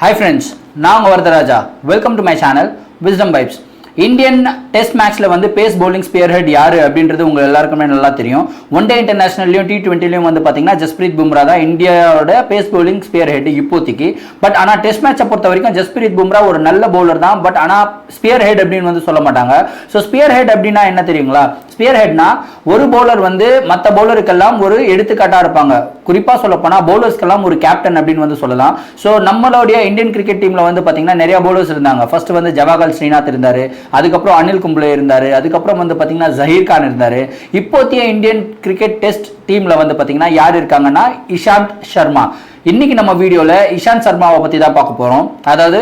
Hi friends, நான் உங்க Varadaraja. Welcome to my channel Wisdom Vibes. Indian test மேட்ச்ல வந்து பேஸ் பவுலிங் ஸ்பியர் ஹெட் யாரு அப்படின்றது உங்க எல்லாருக்குமே நல்லா தெரியும். ஒன் டே இன்டர்நேஷனல்லையும் T20லையும் வந்து பாத்தீங்கன்னா ஜஸ்பிரீத் பும்ரா தான் இந்தியாவோட பேஸ் பவுலிங் ஸ்பியர் ஹெட் இப்போதைக்கு. பட் ஆனா டெஸ்ட் மேட்சை பொறுத்த வரைக்கும் ஜஸ்பிரீத் பும்ரா ஒரு நல்ல பவுலர் தான். பட் ஆனா ஸ்பியர் ஹெட் அப்படின்னு வந்து சொல்ல மாட்டாங்க. ஸோ ஸ்பியர் ஹெட் அப்படின்னா என்ன தெரியுங்களா? ஸ்பியர் ஹெட்னா ஒரு பவுலர் வந்து மற்ற பவுலருக்கெல்லாம் ஒரு எடுத்துக்காட்டா இருப்பாங்க. குறிப்பா சொல்ல போனா பவுலர்ஸ்க்கெல்லாம் ஒரு கேப்டன் அப்படின்னு வந்து சொல்லலாம். ஸோ நம்மளுடைய இந்தியன் கிரிக்கெட் டீம்ல வந்து பாத்தீங்கன்னா நிறைய பவுலர்ஸ் இருந்தாங்க. ஃபர்ஸ்ட் வந்து ஜவஹர்லால் ஸ்ரீநாத் இருந்தாரு, அதுக்கப்புறம் அனில் கும்ப்ளே இருந்தாரு, அதுக்கப்புறம் வந்து பாத்தீங்கன்னா ஜஹீர் கான் இருந்தாரு. இப்போதைய இந்தியன் கிரிக்கெட் டெஸ்ட் டீம்ல வந்து பாத்தீங்கன்னா யார் இருக்காங்கன்னா இஷாந்த் சர்மா. இன்னைக்கு நம்ம வீடியோல இஷாந்த் சர்மாவை பத்தி தான் பார்க்க போறோம். அதாவது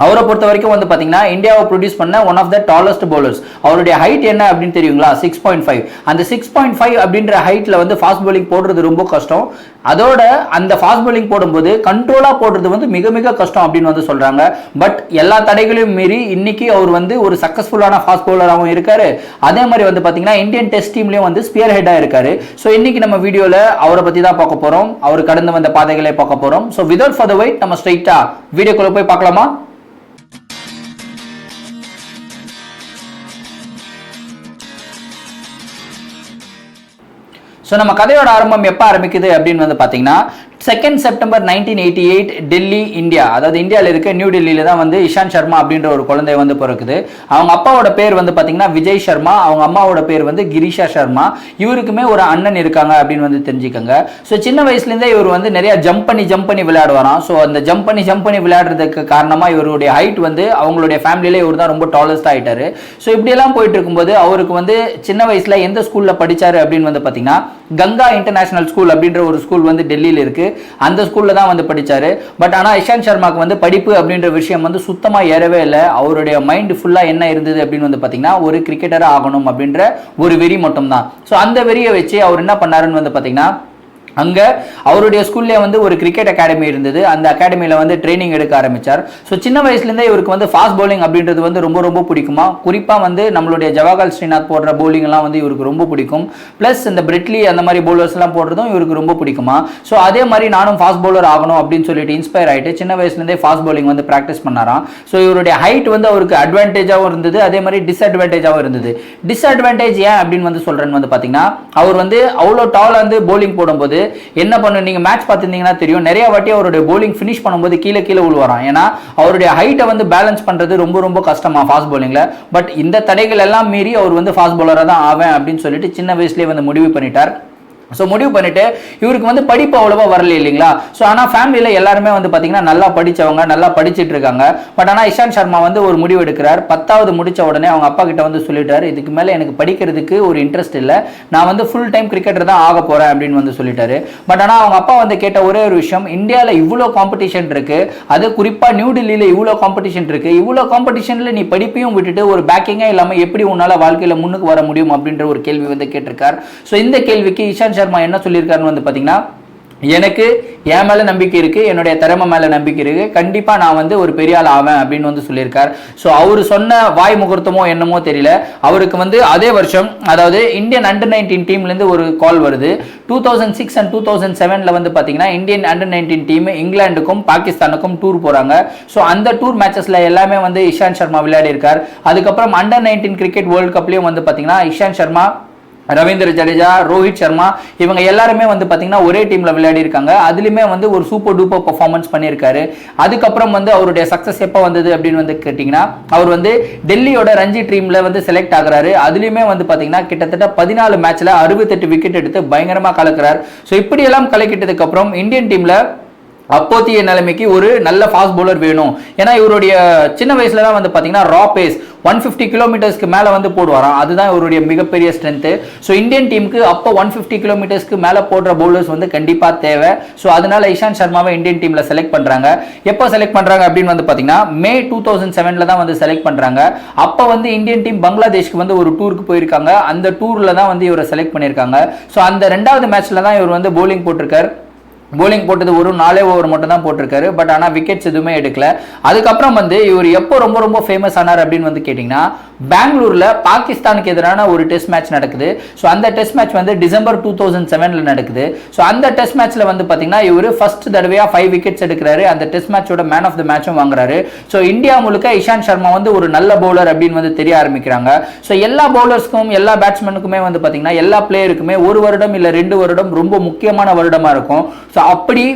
அவரை பொறுத்த வரைக்கும் வந்து பாத்தீங்கன்னா இந்தியாவை ப்ரொடியூஸ் பண்ண one of the tallest bowlers. அவருடைய ஹைட் என்ன அப்படின்னு தெரியுங்களா? 6.5. அந்த 6.5 அப்படின்ற ஹைட்ல வந்து ஃபாஸ்ட் பவுலிங் போடுறது ரொம்ப கஷ்டம். அதோட அந்த ஃபாஸ்ட் பவுலிங் போடும்போது கண்ட்ரோலா போடுறது வந்து மிக மிக கஷ்டம் அப்படின்னு வந்து சொல்றாங்க. பட் எல்லா தடைகளையும் மீறி இன்னைக்கு அவர் வந்து ஒரு சக்சஸ்ஃபுல்லான ஃபாஸ்ட் பவுலராகவும் இருக்காரு. அதே மாதிரி வந்து பாத்தீங்கன்னா இந்தியன் டெஸ்ட் டீம்லயும் வந்து ஸ்பியர் ஹெட்டா இருக்காரு. ஸோ இன்னைக்கு நம்ம வீடியோல அவரை பத்தி தான் பார்க்க போறோம். அவர் கடந்து வந்த பாதைகளை பார்க்க போறோம். ஸோ வித்வுட் ஃபர்தர் வெயிட் நம்ம ஸ்ட்ரைட்டா வீடியோக்குள்ள போய் பார்க்கலாமா? ஸோ நம்ம கதையோட ஆரம்பம் எப்போ ஆரம்பிக்குது அப்படின்னு வந்து பார்த்தீங்கன்னா 2 செப்டம்பர் 1988 டெல்லி இந்தியா. அதாவது இந்தியாவில் இருக்க நியூ டெல்லியில தான் வந்து இஷாந்த் சர்மா அப்படின்ற ஒரு குழந்தை வந்து பிறக்குது. அவங்க அப்பாவோட பேர் வந்து பார்த்தீங்கன்னா விஜய் சர்மா, அவங்க அம்மாவோட பேர் வந்து கிரிஷா சர்மா. இவருக்குமே ஒரு அண்ணன் இருக்காங்க அப்படின்னு வந்து தெரிஞ்சுக்கோங்க. ஸோ சின்ன வயசுலேருந்தே இவர் வந்து நிறைய ஜம்ப் பண்ணி விளையாடுவாராம். ஸோ அந்த ஜம்ப் பண்ணி விளையாடுறதுக்கு காரணமாக இவருடைய ஹைட் வந்து அவங்களுடைய ஃபேமிலியிலே இவர் தான் ரொம்ப டாலஸ்ட் ஆகிட்டாரு. ஸோ இப்படியெல்லாம் போயிட்டு இருக்கும்போது அவருக்கு வந்து சின்ன வயசுல எந்த ஸ்கூலில் படித்தார் அப்படின்னு வந்து பார்த்தீங்கன்னா கங்கா இன்டர்நேஷனல் ஸ்கூல் அப்படின்ற ஒரு ஸ்கூல் வந்து டெல்லியில் இருக்கு. அந்த ஸ்கூல்ல தான் வந்து படிச்சாரு. பட் ஆனா இஷாந்த் சர்மாக்கு வந்து படிப்பு அப்படின்ற விஷயம் வந்து சுத்தமா ஏறவே இல்லை. அவருடைய மைண்ட் ஃபுல்லா என்ன இருந்தது அப்படின்னு வந்து பாத்தீங்கன்னா ஒரு கிரிக்கெட்டரா ஆகணும் அப்படின்ற ஒரு வெறி மட்டும் தான். ஸோ அந்த வெறியை வச்சு அவர் என்ன பண்ணாருன்னு வந்து பாத்தீங்கன்னா அங்கே அவருடைய ஸ்கூல்லே வந்து ஒரு கிரிக்கெட் அகாடமி இருந்தது. அந்த அகாடமியில் வந்து ட்ரைனிங் எடுக்க ஆரம்பித்தார். ஸோ சின்ன வயசுலேருந்தே இவருக்கு வந்து ஃபாஸ்ட் பவுலிங் அப்படின்றது வந்து ரொம்ப ரொம்ப பிடிக்குமா. குறிப்பாக வந்து நம்மளுடைய ஜவஹர்லால் ஸ்ரீநாத் போடுற பவுலிங்லாம் வந்து இவருக்கு ரொம்ப பிடிக்கும். ப்ளஸ் இந்த பிரெட்லி அந்த மாதிரி பவுலர்ஸ்லாம் போடுறதும் இவருக்கு ரொம்ப பிடிக்குமா. ஸோ அதே மாதிரி நானும் ஃபாஸ்ட் பவுலர் ஆகணும் அப்படின்னு சொல்லிட்டு இன்ஸ்பயர் ஆகிட்டு சின்ன வயசுலேருந்தே ஃபாஸ்ட் பவுலிங் வந்து ப்ராக்டிஸ் பண்ணாராம். ஸோ இவருடைய ஹைட் வந்து அவருக்கு அட்வான்டேஜாகவும் இருந்தது, அதே மாதிரி டிஸ்அட்வான்டேஜாகவும் இருந்தது. டிஸ்அட்வான்டேஜ் ஏன் அப்படின்னு வந்து சொல்கிறேன்னு வந்து பார்த்தீங்கன்னா அவர் வந்து அவ்வளோ டாலாக வந்து பவுலிங் போடும்போது என்ன பண்ணு, நீங்க மேட்ச் பார்த்திருந்தீங்கன்னா தெரியும், நிறைய வாட்டி அவருடைய பவுலிங் ஃபினிஷ் பண்ணும்போது கீழே விழுவாராம். ஏன்னா அவருடைய ஹைட்டை வந்து பேலன்ஸ் பண்றது ரொம்ப ரொம்ப கஷ்டமா ஃபாஸ்ட் பவுலிங்ல. பட் இந்த தடைகள் எல்லாம் மீறி அவர் வந்து ஃபாஸ்ட் பவுலராக தான் ஆவேன் அப்படின்னு சொல்லிட்டு சின்ன வயசுலேயே வந்து முடிவு பண்ணிட்டார். ஸோ முடிவு பண்ணிட்டு இவருக்கு வந்து படிப்பு அவ்வளோவா வரல இல்லைங்களா. ஸோ ஆனால் ஃபேமிலியில் எல்லாருமே வந்து பார்த்தீங்கன்னா நல்லா படித்தவங்க, நல்லா படிச்சுட்டு இருக்காங்க. பட் ஆனால் இஷாந்த் சர்மா வந்து ஒரு முடிவு எடுக்கிறார். 10வது முடிச்ச உடனே அவங்க அப்பா கிட்ட வந்து சொல்லிட்டாரு, இதுக்கு மேலே எனக்கு படிக்கிறதுக்கு ஒரு இன்ட்ரெஸ்ட் இல்லை, நான் வந்து ஃபுல் டைம் கிரிக்கெட்டர் தான் ஆக போகிறேன் அப்படின்னு வந்து சொல்லிட்டாரு. பட் ஆனால் அவங்க அப்பா வந்து கேட்ட ஒரே ஒரு விஷயம், இந்தியாவில் இவ்வளோ காம்படிஷன் இருக்கு, அது குறிப்பாக நியூ டெல்லியில் இவ்வளோ காம்படிஷன் இருக்கு, இவ்வளோ காம்படிஷனில் நீ படிப்பையும் விட்டுட்டு ஒரு பேக்கிங்கே இல்லாமல் எப்படி உன்னால் வாழ்க்கையில் முன்னுக்கு வர முடியும் அப்படின்ற ஒரு கேள்வி வந்து கேட்டிருக்கார். ஸோ இந்த கேள்விக்கு இஷாந்த் சர்மா என்ன சொல்லியிருக்காருன்னு வந்து பாத்தீங்கன்னா, எனக்கு என் மேல நம்பிக்கை இருக்கு, என்னுடைய திறமை மேல நம்பிக்கை இருக்கு, கண்டிப்பா நான் வந்து ஒரு பெரிய ஆள் ஆவேன் அப்படின்னு வந்து சொல்லியிருக்கார். ஸோ அவர் சொன்ன வாய் முகூர்த்தமோ என்னமோ தெரியல, அவருக்கு வந்து அதே வருஷம் அதாவது இந்தியன் அண்டர் 19 டீம்ல இருந்து ஒரு கால் வருது. 2006 and 2007ல வந்து பாத்தீங்கன்னா இந்தியன் அண்டர் 19 டீம் இங்கிலாந்துக்கும் பாகிஸ்தானுக்கும் டூர் போறாங்க. ஸோ அந்த டூர் மேட்சஸ்ல எல்லாமே வந்து இஷாந்த் சர்மா விளையாடி இருக்கார். அதுக்கப்புறம் அண்டர் 19 கிரிக்கெட் வேர்ல்ட் கப்லயும் வந்து பாத்தீங்கன்னா இஷாந்த் சர்மா, ரவீந்திர ஜடேஜா, ரோஹித் சர்மா இவங்க எல்லாருமே வந்து பாத்தீங்கன்னா ஒரே டீம்ல விளையாடி இருக்காங்க. அதுலயுமே வந்து ஒரு சூப்பர் டூப்பர் பெர்ஃபார்மன்ஸ் பண்ணியிருக்காரு. அதுக்கப்புறம் வந்து அவருடைய சக்சஸ் எப்போ வந்தது அப்படின்னு வந்து கேட்டீங்கன்னா அவர் வந்து டெல்லியோட ரஞ்சி டீம்ல வந்து செலக்ட் ஆகுறாரு. அதுலயுமே வந்து பாத்தீங்கன்னா கிட்டத்தட்ட 14 மேட்ச்ல 68 விக்கெட் எடுத்து பயங்கரமா கலக்கிறார். ஸோ இப்படி எல்லாம் கலக்கிட்டதுக்கு அப்புறம் இந்தியன் டீம்ல அப்போதைய நிலைமைக்கு ஒரு நல்ல ஃபாஸ்ட் பவுலர் வேணும். ஏன்னா இவருடைய சின்ன வயசுல தான் வந்து பாத்தீங்கன்னா ரா பேஸ் 150 கிலோமீட்டர்ஸ்க்கு மேல வந்து போடுவாராம். அதுதான் இவருடைய மிகப்பெரிய ஸ்ட்ரென்த். ஸோ இந்தியன் டீமுக்கு அப்போ 150 கிலோமீட்டர்ஸ்க்கு மேல போடுற பவுலர்ஸ் வந்து கண்டிப்பா தேவை. ஸோ அதனால இஷாந்த் சர்மாவை இந்தியன் டீம்ல செலக்ட் பண்றாங்க. எப்போ செலக்ட் பண்றாங்க அப்படின்னு வந்து பாத்தீங்கன்னா மே 2007ல தான் வந்து செலக்ட் பண்றாங்க. அப்போ வந்து இந்தியன் டீம் பங்களாதேஷ்க்கு வந்து ஒரு டூருக்கு போயிருக்காங்க. அந்த டூர்ல தான் வந்து இவரை செலக்ட் பண்ணியிருக்காங்க. ஸோ அந்த 2வது மேட்ச்ல தான் இவர் வந்து பவுலிங் போட்டிருக்காரு. bowling போட்டது ஒரு 4 ஓவர் மட்டும் தான் போட்டிருக்காரு. பட் ஆனா விக்கெட்ஸ் எதுவுமே எடுக்கல. அதுக்கப்புறம் வந்து இவர் எப்போ ரொம்ப ரொம்ப ஃபேமஸ் ஆனார் அப்படின்னு வந்து கேட்டிங்கன்னா பெங்களூர்ல பாகிஸ்தானுக்கு எதிரான ஒரு டெஸ்ட் மேட்ச் நடக்குது. ஸோ அந்த டெஸ்ட் மேட்ச் வந்து டிசம்பர் 2007 நடக்குது. ஸோ அந்த டெஸ்ட் மேட்ச்ல வந்து பாத்தீங்கன்னா இவர் ஃபர்ஸ்ட் தடவையா 5 விக்கெட்ஸ் எடுக்கிறாரு. அந்த டெஸ்ட் மேட்சோட மேன் ஆஃப் த மேட்சும் வாங்குறாரு. ஸோ இந்தியா முழுக்க இஷாந்த் சர்மா வந்து ஒரு நல்ல பவுலர் அப்படின்னு வந்து தெரிய ஆரம்பிக்கிறாங்க. ஸோ எல்லா பவுலர்ஸ்க்கும் எல்லா பேட்ஸ்மேனுக்குமே வந்து பாத்தீங்கன்னா எல்லா பிளேயருக்குமே 1 வருடம் இல்ல 2 வருடம் ரொம்ப முக்கியமான வருடமா இருக்கும். ஸோ அப்படி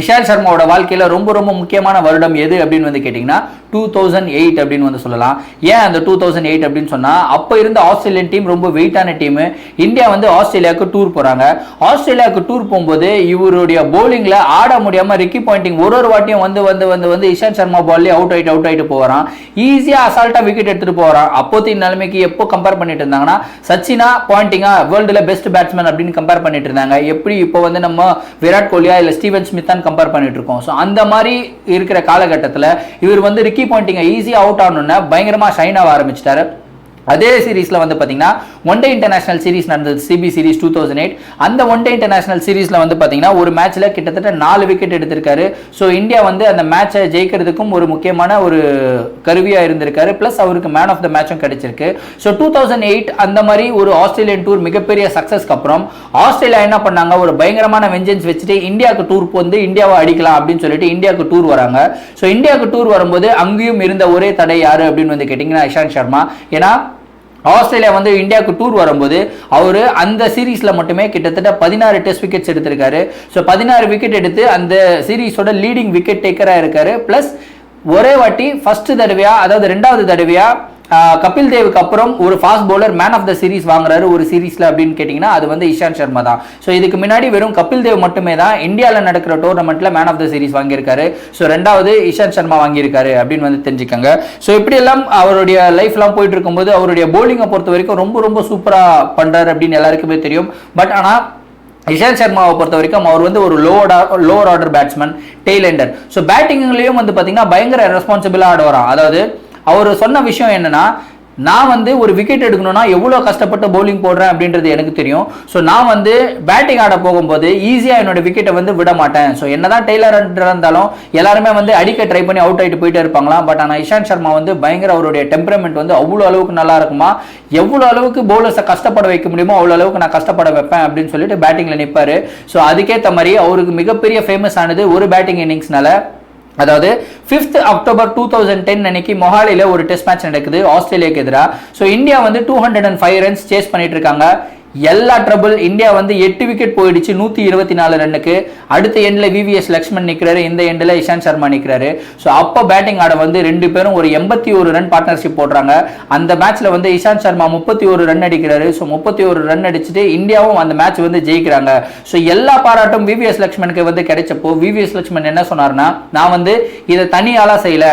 இஷாந்த் சர்மாவோட வாழ்க்கையில ரொம்ப ரொம்ப முக்கியமான வருடம் எது அப்படின்னு வந்து கேட்டீங்கன்னா 2008 அப்படின்னு வந்து சொல்லலாம். ஏன் அந்த 2008 அப்படின்னு சொன்னா அப்ப இருந்த ஆஸ்திரேலியன் டீம் ரொம்ப வெயிட்டான டீம். இந்தியா வந்து ஆஸ்திரேலியாவுக்கு டூர் போறாங்க. ஆஸ்திரேலியாவுக்கு டூர் போகும்போது இவருடைய போலிங்ல ஆட முடியாம ரிக்கி பாயிண்டிங் ஒரு வாட்டியும் வந்து இஷாந்த் சர்மா பால்லே அவுட் ஆயிட்டு போறான். ஈஸியா அசால்ட்டா விக்கெட் எடுத்துட்டு போறான். அப்போதைய நிலைமைக்கு எப்போ கம்பேர் பண்ணிட்டு இருந்தாங்கன்னா சச்சினா பாயிண்டிங்கா வேர்ல்டுல பெஸ்ட் பேட்ஸ்மேன் அப்படின்னு கம்பேர் பண்ணிட்டு இருந்தாங்க. எப்படி இப்போ வந்து நம்ம விராட் கோலியா இல்ல ஸ்டீவன் ஸ்மித் கம்பேர் பண்ணிட்டு இருக்கோம். சோ அந்த மாதிரி இருக்கிற காலகட்டத்தில் இவர் வந்து ரிக்கி பாயிண்டிங் ஈஸியா அவுட் ஆகணும்னு பயங்கரமா ஷைன் ஆக ஆரம்பிச்சிட்டாரு. அதே சீரீஸ்ல வந்து பாத்தீங்கன்னா ஒன் டே இன்டர்நேஷனல் சீரிஸ் நடந்தது, சிபி சீரிஸ் 2008. அந்த ஒன் டே இன்டர்நேஷனல் சீரிஸ்ல வந்து பாத்தீங்கன்னா ஒரு மேட்ச்ல கிட்டத்தட்ட 4 விக்கெட் எடுத்திருக்காரு. ஸோ இந்தியா வந்து அந்த மேட்சை ஜெயிக்கிறதுக்கும் ஒரு முக்கியமான ஒரு கருவியா இருந்திருக்காரு. பிளஸ் அவருக்கு மேன் ஆஃப் த மேட்சும் கிடைச்சிருக்கு. ஸோ 2008 அந்த மாதிரி ஒரு ஆஸ்திரேலியன் டூர் மிகப்பெரிய சக்சஸ்க்கு அப்புறம் ஆஸ்திரேலியா என்ன பண்ணாங்க, ஒரு பயங்கரமான வெஞ்சன்ஸ் வச்சுட்டு இந்தியாவுக்கு டூர் வந்து இந்தியாவை அடிக்கலாம் அப்படின்னு சொல்லிட்டு இந்தியாவுக்கு டூர் வராங்க. ஸோ இந்தியாவுக்கு டூர் வரும்போது அங்கேயும் இருந்த ஒரே தடை யாரு அப்படின்னு வந்து கேட்டீங்கன்னா இஷாந்த் சர்மா. ஏன்னா ஆஸ்திரேலியா வந்து இந்தியாவுக்கு டூர் வரும்போது அவரு அந்த சீரீஸ்ல மட்டுமே கிட்டத்தட்ட 16 டெஸ்ட் விக்கெட்ஸ் எடுத்திருக்காரு. ஸோ 16 விக்கெட் எடுத்து அந்த சீரீஸோட லீடிங் விக்கெட் டேக்கரா இருக்காரு. பிளஸ் ஒரே வாட்டி ஃபர்ஸ்ட் தடவையா, அதாவது 2வது தடவையா கபில் தேவுக்கு அப்புறம் ஒரு fast bowler man of the series வாங்குறாரு ஒரு சீரீஸ்ல அப்படின்னு கேட்டீங்கன்னா அது வந்து இஷாந்த் சர்மா தான். ஸோ இதுக்கு முன்னாடி வெறும் கபில் தேவ் மட்டுமே தான் இந்தியாவில் நடக்கிற டோர்னமெண்ட்ல மேன் ஆஃப் த சீரிஸ் வாங்கியிருக்காரு. ஸோ 2வது இஷாந்த் சர்மா வாங்கியிருக்காரு அப்படின்னு வந்து தெரிஞ்சுக்கோங்க. ஸோ இப்படி எல்லாம் அவருடைய லைஃப்லாம் போயிட்டு இருக்கும்போது அவருடைய போலிங்கை பொறுத்த வரைக்கும் ரொம்ப ரொம்ப சூப்பரா பண்றாரு அப்படின்னு எல்லாருக்குமே தெரியும். பட் ஆனா இஷாந்த் சர்மாவை பொறுத்த வரைக்கும் அவர் வந்து ஒரு lower order batsman, tail ender. So பேட்டிங்லயும் வந்து பாத்தீங்கன்னா பயங்கர ரெஸ்பான்சிபிளா ஆடுவாராம். அதாவது அவர் சொன்ன விஷயம் என்னன்னா, நான் வந்து ஒரு விக்கெட் எடுக்கணும்னா எவ்வளோ கஷ்டப்பட்டு பவுலிங் போடுறேன் அப்படின்றது எனக்கு தெரியும். ஸோ நான் வந்து பேட்டிங் ஆட போகும்போது ஈஸியாக என்னோட விக்கெட்டை வந்து விட மாட்டேன். ஸோ என்னதான் டெய்லர் இருந்தாலும் எல்லாருமே வந்து அடிக்க ட்ரை பண்ணி அவுட் ஆகிட்டு போயிட்டே இருப்பாங்களாம். பட் ஆனால் இஷாந்த் சர்மா வந்து பயங்கர அவருடைய டெம்பரமெண்ட் வந்து அவ்வளோ அளவுக்கு நல்லா இருக்குமா, எவ்வளோ அளவுக்கு பவுலர்ஸை கஷ்டப்பட வைக்க முடியுமோ அவ்வளோ அளவுக்கு நான் கஷ்டப்பட வைப்பேன் அப்படின்னு சொல்லிட்டு பேட்டிங்கில் நிற்பாரு. ஸோ அதுக்கேற்ற மாதிரி அவருக்கு மிகப்பெரிய ஃபேமஸ் ஆனது ஒரு பேட்டிங் இன்னிங்ஸ்னால. அதாவது 5th அக்டோபர் 2010 அன்னைக்கு மொஹாலில ஒரு டெஸ்ட் மேட்ச் நடக்குது ஆஸ்திரேலியாக்கு எதிராக. ஸோ இந்தியா வந்து 205 ரன்ஸ் சேஸ் பண்ணிட்டு இருக்காங்க. எல்லா ட்ரபிள். இந்தியா வந்து 8 விக்கெட் போயிடுச்சு 124 ரன்னுக்கு. அடுத்த எண்ட்ல விவிஎஸ் லக்ஷ்மன் நிற்கிறாரு, இந்த எண்ட்ல இஷாந்த் சர்மா நிற்கிறாரு. ஸோ அப்போ பேட்டிங் ஆட வந்து 2 பேரும் ஒரு 81 ரன் பார்ட்னர்ஷிப் போடுறாங்க. அந்த மேட்ச்ல வந்து இஷாந்த் சர்மா 31 ரன் அடிக்கிறாரு. ஸோ 31 ரன் அடிச்சுட்டு இந்தியாவும் அந்த மேட்ச் வந்து ஜெயிக்கிறாங்க. ஸோ எல்லா பாராட்டும் விவிஎஸ் லக்ஷ்மனுக்கு வந்து கிடைச்சப்போ விவிஎஸ் லக்ஷ்மன் என்ன சொன்னார்னா, நான் வந்து இதை தனியாலா செய்யல,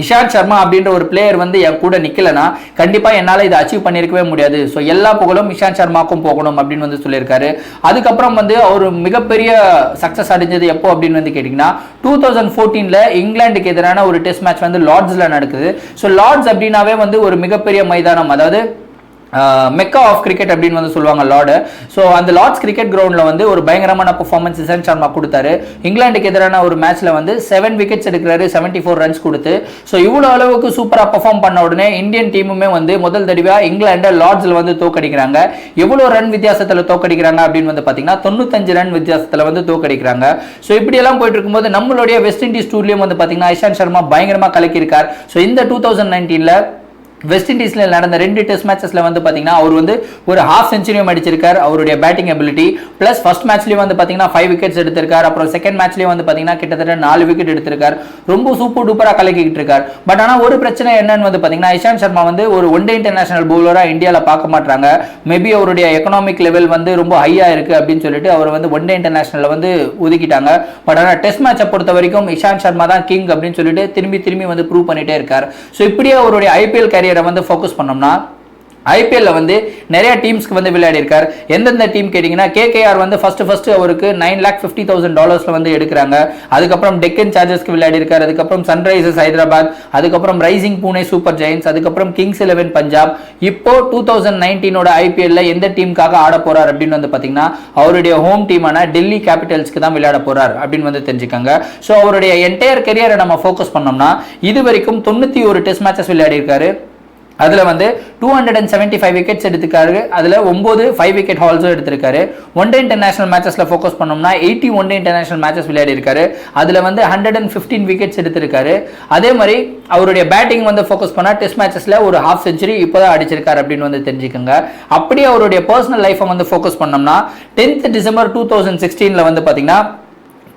இஷாந்த் சர்மா அப்படின்ற ஒரு பிளேயர் வந்து என் கூட நிக்கலனா கண்டிப்பா என்னால இதை அச்சீவ் பண்ணிருக்கவே முடியாது. ஸோ எல்லா புகழும் இஷாந்த் சர்மாக்கும் போகணும் அப்படின்னு வந்து சொல்லியிருக்காரு. அதுக்கப்புறம் வந்து அவர் மிகப்பெரிய சக்சஸ் அடைஞ்சது எப்போ அப்படின்னு வந்து கேட்டீங்கன்னா 2014 இங்கிலாந்துக்கு எதிரான ஒரு டெஸ்ட் மேட்ச் வந்து லார்ட்ஸ்ல நடக்குது. ஸோ லார்ட்ஸ் அப்படின்னாவே வந்து ஒரு மிகப்பெரிய மைதானம், அதாவது மெக்கா ஆஃப் கிரிக்கெட் அப்படின்னு வந்து சொல்லுவாங்க லார்டு. ஸோ அந்த லார்ட்ஸ் கிரிக்கெட் கிரவுண்ட்ல வந்து ஒரு பயங்கரமான பெர்ஃபார்மன்ஸ் இஷாந்த் சர்மா கொடுத்தாரு. இங்கிலாந்துக்கு எதிரான ஒரு மேட்ச்ல வந்து 7 விக்கெட்ஸ் எடுக்கிறாரு, 74 ரன்ஸ் கொடுத்து. ஸோ இவ்வளோ அளவுக்கு சூப்பராக பெர்ஃபார்ம் பண்ண உடனே இந்தியன் டீமுமே வந்து முதல் தடவையா இங்கிலாண்டை லார்ட்ஸ்ல வந்து தோக்கடிக்கிறாங்க. எவ்வளோ ரன் வித்தியாசத்தில் தோக்கடிக்கிறாங்க அப்படின்னு வந்து பார்த்தீங்கன்னா 95 ரன் வித்தியாசத்தில் வந்து தோக்கடிக்கிறாங்க. ஸோ இப்படி எல்லாம் போயிட்டு இருக்கும்போது நம்மளுடைய வெஸ்ட் இண்டீஸ் டூர்லயும் வந்து பார்த்தீங்கன்னா இஷாந்த் சர்மா பயங்கரமாக கலக்கியிருக்கார். ஸோ இந்த 2019 வெஸ்ட் இண்டீஸ்ல நடந்த 2 டெஸ்ட் மேட்சஸ்ல வந்து பாத்தீங்கன்னா அவர் வந்து ஒரு ஹாஃப் செஞ்சுரியும் அடிச்சிருக்காரு. அவருடைய பேட்டிங் எபிலிட்டி பிளஸ் ஃபர்ஸ்ட் மேட்ச்லயும் வந்து பாத்தீங்கன்னா 5 விக்கெட்ஸ் எடுத்திருக்காரு. அப்புறம் செகண்ட் மேட்ச்லயும் வந்து பாத்தீங்கன்னா கிட்டத்தட்ட 4 விக்கெட் எடுத்திருக்காரு. ரொம்ப சூப்பர் டூப்பரா கலக்கிட்டு இருக்காரு. பட் ஆனா ஒரு பிரச்சனை என்னன்னு வந்து பாத்தீங்கன்னா இஷாந்த் சர்மா வந்து ஒரு ஒன் டே இன்டர்நேஷனல் பவுலரா இந்தியால பார்க்க மாட்டாங்க. மேபி அவருடைய எக்கனாமிக் லெவல் வந்து ரொம்ப ஹையா இருக்கு அப்படின்னு சொல்லிட்டு அவர் வந்து ஒன் டே இன்டர்நேஷனல் வந்து ஒதுக்கிட்டாங்க. பட் ஆனா டெஸ்ட் மேட்சை பொறுத்த வரைக்கும் இஷாந்த் சர்மா தான் கிங் அப்படின்னு சொல்லிட்டு திரும்பி வந்து ப்ரூவ் பண்ணிட்டே இருக்காரு. ஸோ இப்படியே அவருடைய ஐபிஎல் கேரியரை வந்து ஃபோக்கஸ் பண்ணோம்னா ஐபிஎல்ல வந்து நிறைய டீம்ஸ்க்கு வந்து விளையாடி இருக்கார். எந்தெந்த டீம் கேட்டீங்கன்னா கேகேஆர் வந்து ஃபர்ஸ்ட் அவருக்கு $9,50,000 வந்து எடுக்கிறாங்க. அதுக்கப்புறம் டெக்கன் சார்ஜர்ஸ்க்கு விளையாடி இருக்காரு. அதுக்கப்புறம் சன்ரைசர்ஸ் ஹைதராபாத், அதுக்கப்புறம் ரைசிங் பூனே சூப்பர் ஜெயின்ஸ், அதுக்கப்புறம் கிங்ஸ் 11 பஞ்சாப். இப்போ 2019 ஐபிஎல்ல எந்த டீமுக்காக ஆட போறார் அப்படின்னு வந்து பாத்தீங்கன்னா அவருடைய ஹோம் டீமான டெல்லி கேபிட்டல்ஸ்க்கு தான் விளையாட போறார் அப்படின்னு வந்து தெரிஞ்சுக்கோங்க. ஸோ அவருடைய என்டையர் கெரியரை நம்ம ஃபோக்கஸ் பண்ணோம்னா இது வரைக்கும் 91 டெஸ்ட் மேட்சஸ் விளையாடி இருக்காரு. அதுல வந்து 275 விக்கெட்ஸ் எடுத்திருக்காரு. அதுல 9 5 விக்கெட் ஹால்ஸும் எடுத்திருக்காரு. ஒன் டே இன்டர்நேஷனல் மேட்சஸ்ல ஃபோக்கஸ் பண்ணோம்னா 80 ஒன் டே இன்டர்நேஷனல் மேட்சஸ் விளையாடி இருக்காரு. அதுல வந்து 115 விக்கெட்ஸ் எடுத்திருக்காரு. அதே மாதிரி அவருடைய பேட்டிங் வந்து ஃபோக்கஸ் பண்ணா டெஸ்ட் மேட்சஸ்ல ஒரு ஹாஃப் செஞ்சுரி இப்போதான் அடிச்சிருக்காரு அப்படின்னு வந்து தெரிஞ்சுக்கோங்க. அப்படியே அவருடைய பர்சனல் லைஃபை வந்து ஃபோக்கஸ் பண்ணோம்னா 10th டிசம்பர் 2016 வந்து பாத்தீங்கன்னா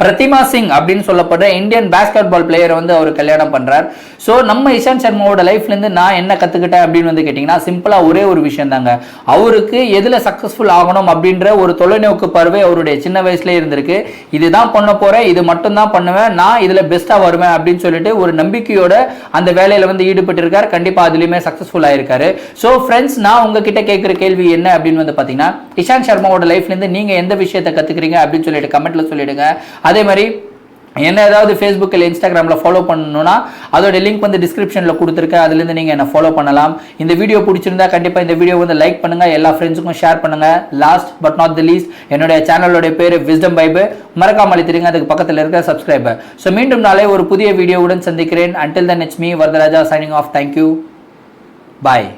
பிரதிமா சிங் அப்படின்னு சொல்லப்படுற இந்தியன் பேஸ்கெட் பால் பிளேயரை வந்து அவர் கல்யாணம் பண்றார். ஸோ நம்ம இஷாந்த் சர்மாவோட லைஃப்ல இருந்து நான் என்ன கத்துக்கிட்டேன் அப்படின்னு வந்து கேட்டீங்கன்னா சிம்பிளா ஒரே ஒரு விஷயம் தாங்க. அவருக்கு எதுல சக்சஸ்ஃபுல் ஆகணும் அப்படின்ற ஒரு தொலைநோக்கு பார்வை அவருடைய சின்ன வயசுல இருந்திருக்கு. இதுதான் பண்ண போறேன், இது மட்டும் தான் பண்ணுவேன், நான் இதுல பெஸ்டா வருவேன் அப்படின்னு சொல்லிட்டு ஒரு நம்பிக்கையோட அந்த வேலையில வந்து ஈடுபட்டு இருக்காரு. கண்டிப்பா அதுலயுமே சக்சஸ்ஃபுல் ஆயிருக்காரு. ஸோ ஃப்ரெண்ட்ஸ், நான் உங்ககிட்ட கேட்கிற கேள்வி என்ன அப்படின்னு வந்து பாத்தீங்கன்னா இஷாந்த் சர்மாவோட லைஃப்ல இருந்து நீங்க எந்த விஷயத்தை கத்துக்கிறீங்க அப்படின்னு சொல்லிட்டு கமெண்ட்ல சொல்லிடுங்க. அதே மாதிரி என்ன ஏதாவது ஃபேஸ்புக்கில் இன்ஸ்டாகிராமில் ஃபாலோ பண்ணணும்னா அதோட லிங்க் வந்து டிஸ்கிரிப்ஷனில் கொடுத்துருக்கேன். அதுலேருந்து நீங்கள் என்ன ஃபாலோ பண்ணலாம். இந்த வீடியோ பிடிச்சிருந்தா கண்டிப்பாக இந்த வீடியோ வந்து லைக் பண்ணுங்கள், எல்லா ஃப்ரெண்ட்ஸுக்கும் ஷேர் பண்ணுங்கள். Last but not the least, என்னுடைய சேனலோட பேர் விஸ்டம் பைபிள், மறக்காம அளித்திருங்க, அதுக்கு பக்கத்தில் இருக்கிற சப்ஸ்கிரைபர். ஸோ மீண்டும் நாளை ஒரு புதிய வீடியோவுடன் சந்திக்கிறேன். Until then it's me Varadaraja signing off. Thank you, bye.